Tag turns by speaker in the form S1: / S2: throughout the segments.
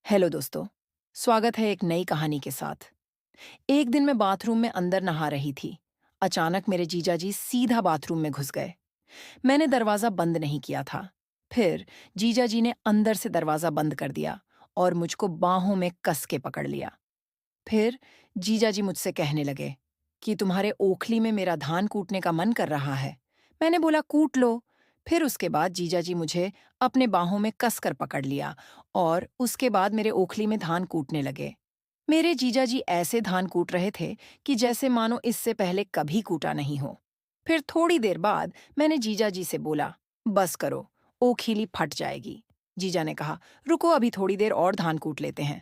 S1: Hello दोस्तों। स्वागत है एक नई कहानी के साथ। एक दिन मैं बाथरूम में अंदर नहा रही थी। अचानक मेरे जीजाजी सीधा बाथरूम में घुस गए। मैंने दरवाजा बंद नहीं किया था। फिर जीजाजी ने अंदर से दरवाजा बंद कर दिया और मुझको बाहों में कस के पकड़ लिया। फिर जीजाजी मुझसे कहने लगे कि तुम्हारे ओखली में मेरा धान कूटने का मन कर रहा है। मैंने बोला कूट लो। फिर उसके बाद जीजाजी मुझे अपने बाहों में कसकर पकड़ लिया और उसके बाद मेरे ओखली में धान कूटने लगे। मेरे जीजाजी ऐसे धान कूट रहे थे कि जैसे मानो इससे पहले कभी कूटा नहीं हो। फिर थोड़ी देर बाद मैंने जीजाजी से बोला, बस करो, ओखली फट जाएगी। जीजा ने कहा, रुको अभी थोड़ी देर और धान कूट लेते हैं।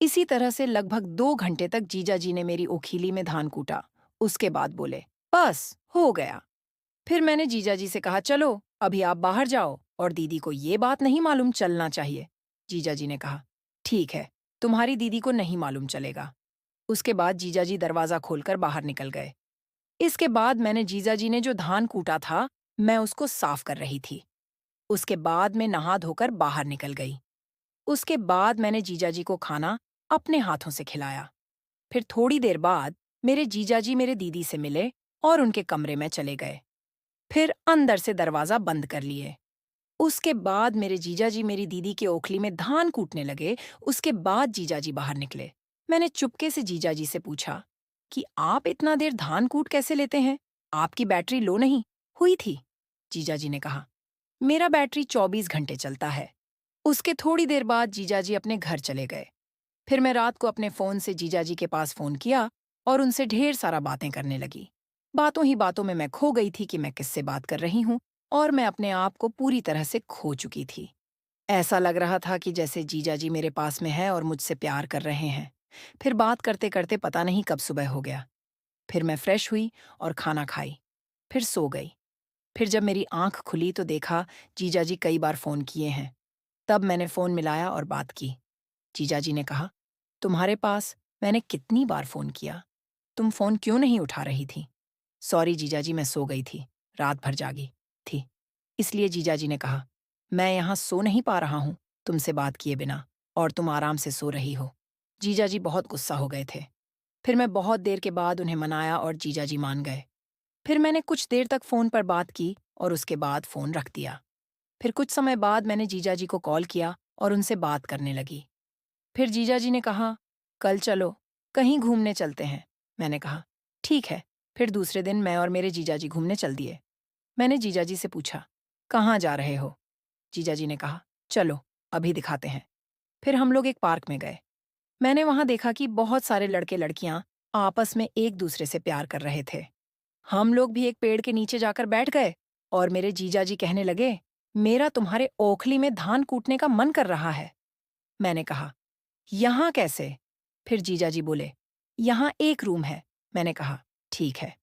S1: इसी तरह से लगभग 2 घंटे तक जीजाजी ने मेरी ओखीली में धान कूटा। उसके बाद बोले, बस हो गया। फिर मैंने जीजाजी से कहा, चलो अभी आप बाहर जाओ और दीदी को ये बात नहीं मालूम चलना चाहिए। जीजाजी ने कहा, ठीक है, तुम्हारी दीदी को नहीं मालूम चलेगा। उसके बाद जीजाजी दरवाजा खोलकर बाहर निकल गए। इसके बाद मैंने जीजाजी ने जो धान कूटा था, मैं उसको साफ कर रही थी। उसके बाद मैं नहा धोकर बाहर निकल गई। उसके बाद मैंने जीजाजी को खाना अपने हाथों से खिलाया। फिर थोड़ी देर बाद मेरे जीजाजी मेरे दीदी से मिले और उनके कमरे में चले गए। फिर अंदर से दरवाजा बंद कर लिए। उसके बाद मेरे जीजाजी मेरी दीदी के ओखली में धान कूटने लगे। उसके बाद जीजाजी बाहर निकले। मैंने चुपके से जीजाजी से पूछा कि आप इतना देर धान कूट कैसे लेते हैं? आपकी बैटरी लो नहीं हुई थी? जीजाजी ने कहा, मेरा बैटरी 24 घंटे चलता है। उसके थोड़ी देर बाद जीजाजी अपने घर चले गए। फिर मैं रात को अपने फोन से जीजाजी के पास फोन किया और उनसे ढेर सारा बातें करने लगी। बातों ही बातों में मैं खो गई थी कि मैं किससे बात कर रही हूँ और मैं अपने आप को पूरी तरह से खो चुकी थी। ऐसा लग रहा था कि जैसे जीजाजी मेरे पास में है और मुझसे प्यार कर रहे हैं। फिर बात करते करते पता नहीं कब सुबह हो गया। फिर मैं फ्रेश हुई और खाना खाई। फिर सो गई। फिर जब मेरी आंख खुली तो देखा जीजाजी कई बार फोन किए हैं। तब मैंने फोन मिलाया और बात की। जीजाजी ने कहा, तुम्हारे पास मैंने कितनी बार फोन किया, तुम फोन क्यों नहीं उठा रही थी? सॉरी जीजाजी, मैं सो गई थी, रात भर जागी थी। इसलिए जीजाजी ने कहा, मैं यहाँ सो नहीं पा रहा हूँ तुमसे बात किए बिना, और तुम आराम से सो रही हो। जीजाजी बहुत गुस्सा हो गए थे। फिर मैं बहुत देर के बाद उन्हें मनाया और जीजाजी मान गए। फिर मैंने कुछ देर तक फोन पर बात की और उसके बाद फोन रख दिया। फिर कुछ समय बाद मैंने जीजाजी को कॉल किया और उनसे बात करने लगी। फिर जीजाजी ने कहा, कल चलो, कहीं घूमने चलते हैं। मैंने कहा, ठीक है। फिर दूसरे दिन मैं और मेरे जीजाजी घूमने चल दिए। मैंने जीजाजी से पूछा, कहाँ जा रहे हो? जीजाजी ने कहा, चलो, अभी दिखाते हैं। फिर हम लोग एक पार्क में गए। मैंने वहां देखा कि बहुत सारे लड़के लड़कियां आपस में एक दूसरे से प्यार कर रहे थे। हम लोग भी एक पेड़ के नीचे जाकर बैठ गए और मेरे जीजाजी कहने लगे, मेरा तुम्हारे ओखली में धान कूटने का मन कर रहा है। मैंने कहा, यहाँ कैसे? फिर जीजाजी बोले, यहाँ एक रूम है। मैंने कहा, ठीक है,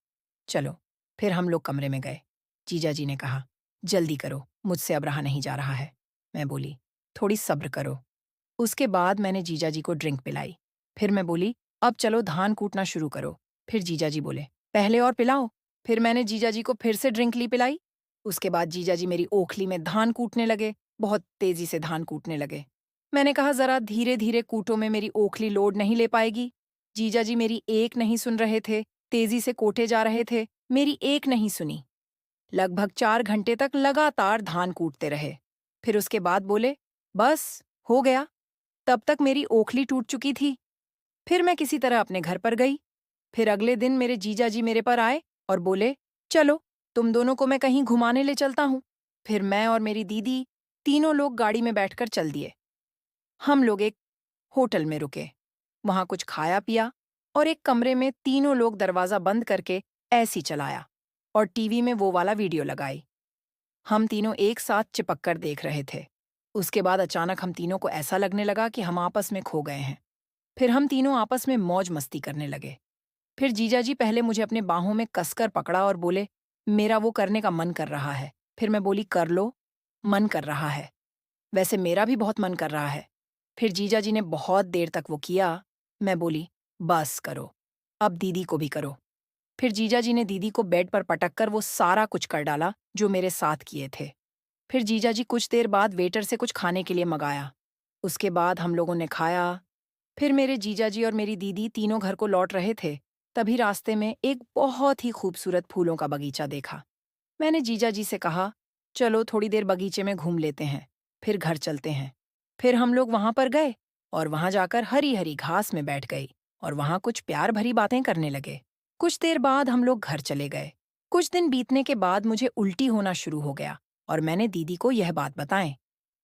S1: चलो। फिर हम लोग कमरे में गए। जीजाजी ने कहा, जल्दी करो, मुझसे अब रहा नहीं जा रहा है। मैं बोली, थोड़ी सब्र करो। उसके बाद मैंने जीजाजी को ड्रिंक पिलाई। फिर मैं बोली, अब चलो धान कूटना शुरू करो। फिर जीजाजी बोले, पहले और पिलाओ। फिर मैंने जीजाजी को फिर से ड्रिंक ली पिलाई। उसके बाद जीजाजी मेरी ओखली में धान कूटने लगे, बहुत तेजी से धान कूटने लगे। मैंने कहा, जरा धीरे धीरे कूटो, में मेरी ओखली लोड नहीं ले पाएगी। जीजाजी मेरी एक नहीं सुन रहे थे, तेजी से कोटे जा रहे थे, मेरी एक नहीं सुनी। लगभग 4 घंटे तक लगातार धान कूटते रहे। फिर उसके बाद बोले, बस हो गया। तब तक मेरी ओखली टूट चुकी थी। फिर मैं किसी तरह अपने घर पर गई। फिर अगले दिन मेरे जीजाजी मेरे पर आए और बोले, चलो, तुम दोनों को मैं कहीं घुमाने ले चलता हूँ। फिर मैं और मेरी दीदी तीनों लोग गाड़ी में बैठकर चल दिए। हम लोग एक होटल में रुके, वहां कुछ खाया पिया और एक कमरे में तीनों लोग दरवाजा बंद करके ऐसी चलाया और टीवी में वो वाला वीडियो लगाई। हम तीनों एक साथ चिपक कर देख रहे थे। उसके बाद अचानक हम तीनों को ऐसा लगने लगा कि हम आपस में खो गए हैं। फिर हम तीनों आपस में मौज मस्ती करने लगे। फिर जीजाजी पहले मुझे अपने बाहों में कसकर पकड़ा और बोले, मेरा वो करने का मन कर रहा है। फिर मैं बोली, कर लो, मन कर रहा है। वैसे मेरा भी बहुत मन कर रहा है। फिर जीजाजी ने बहुत देर तक वो किया। मैं बोली, बस करो, अब दीदी को भी करो। फिर जीजाजी ने दीदी को बेड पर पटक कर वो सारा कुछ कर डाला जो मेरे साथ किए थे। फिर जीजाजी कुछ देर बाद वेटर से कुछ खाने के लिए मंगाया। उसके बाद हम लोगों ने खाया। फिर मेरे जीजाजी और मेरी दीदी तीनों घर को लौट रहे थे। तभी रास्ते में एक बहुत ही खूबसूरत फूलों का बगीचा देखा। मैंने जीजाजी से कहा, चलो थोड़ी देर बगीचे में घूम लेते हैं, फिर घर चलते हैं। फिर हम लोग वहां पर गए और वहां जाकर हरी हरी घास में बैठ गई और वहां कुछ प्यार भरी बातें करने लगे। कुछ देर बाद हम लोग घर चले गए। कुछ दिन बीतने के बाद मुझे उल्टी होना शुरू हो गया और मैंने दीदी को यह बात बताएं।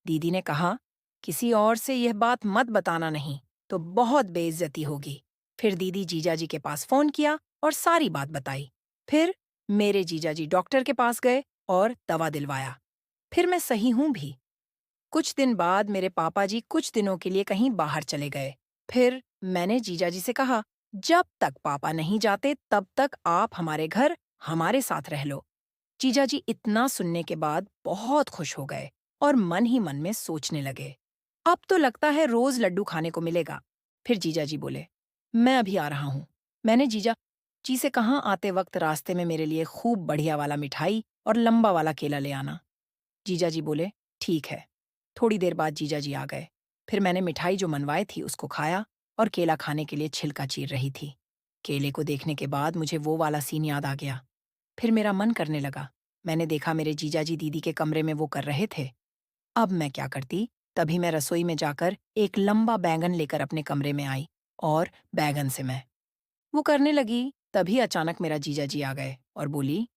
S1: दीदी ने कहा, किसी और से यह बात मत बताना नहीं, तो बहुत बेइज्जती होगी। फिर दीदी जीजाजी के पास फोन किया और सारी बात बताई। फिर मेरे जीजाजी डॉक्टर के पास गए और दवा दिलवाया। फिर मैं सही हूं भी। कुछ दिन बाद मेरे पापा जी कुछ दिनों के लिए कहीं बाहर चले गए। फिर मैंने जीजाजी से कहा, जब तक पापा नहीं जाते तब तक आप हमारे घर हमारे साथ रह लो। जीजाजी इतना सुनने के बाद बहुत खुश हो गए और मन ही मन में सोचने लगे, अब तो लगता है रोज लड्डू खाने को मिलेगा। फिर जीजाजी बोले, मैं अभी आ रहा हूं। मैंने जीजा जी से कहा, आते वक्त रास्ते में मेरे लिए खूब बढ़िया वाला मिठाई और लंबा वाला केला ले आना। जीजाजी बोले, ठीक है। थोड़ी देर बाद जीजाजी आ गए। फिर मैंने मिठाई जो मनवाई थी उसको खाया और केला खाने के लिए छिलका चीर रही थी। केले को देखने के बाद मुझे वो वाला सीन याद आ गया। फिर मेरा मन करने लगा। मैंने देखा मेरे जीजाजी दीदी के कमरे में वो कर रहे थे। अब मैं क्या करती? तभी मैं रसोई में जाकर एक लंबा बैंगन लेकर अपने कमरे में आई और बैंगन से मैं वो करने लगी। तभी अचानक मेरा जीजाजी आ गए और बोली,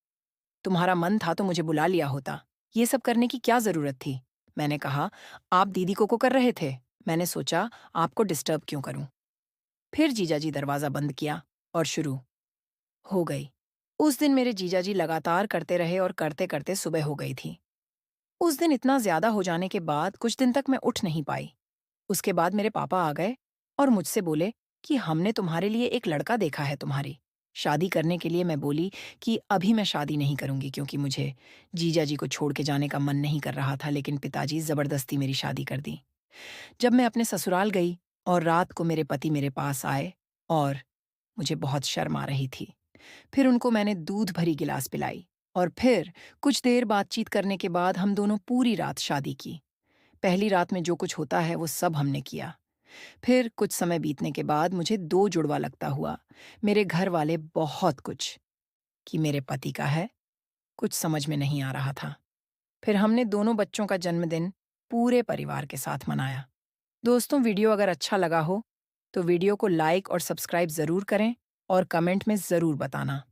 S1: तुम्हारा मन था तो मुझे बुला लिया होता, ये सब करने की क्या जरूरत थी? मैंने कहा, आप दीदी को कर रहे थे, मैंने सोचा आपको डिस्टर्ब क्यों करूं। फिर जीजाजी दरवाजा बंद किया और शुरू हो गई। उस दिन मेरे जीजाजी लगातार करते रहे और करते करते सुबह हो गई थी। उस दिन इतना ज्यादा हो जाने के बाद कुछ दिन तक मैं उठ नहीं पाई। उसके बाद मेरे पापा आ गए और मुझसे बोले कि हमने तुम्हारे लिए एक लड़का देखा है तुम्हारी शादी करने के लिए। मैं बोली कि अभी मैं शादी नहीं करूंगी क्योंकि मुझे जीजाजी को छोड़ के जाने का मन नहीं कर रहा था, लेकिन पिताजी जबरदस्ती मेरी शादी कर दी। जब मैं अपने ससुराल गई और रात को मेरे पति मेरे पास आए और मुझे बहुत शर्म आ रही थी। फिर उनको मैंने दूध भरी गिलास पिलाई और फिर कुछ देर बातचीत करने के बाद हम दोनों पूरी रात शादी की। पहली रात में जो कुछ होता है वो सब हमने किया। फिर कुछ समय बीतने के बाद मुझे दो जुड़वा लगता हुआ। मेरे घर वाले बहुत कुछ कि मेरे पति का है, कुछ समझ में नहीं आ रहा था। फिर हमने दोनों बच्चों का जन्मदिन पूरे परिवार के साथ मनाया। दोस्तों, वीडियो अगर अच्छा लगा हो तो वीडियो को लाइक और सब्सक्राइब जरूर करें और कमेंट में जरूर बताना।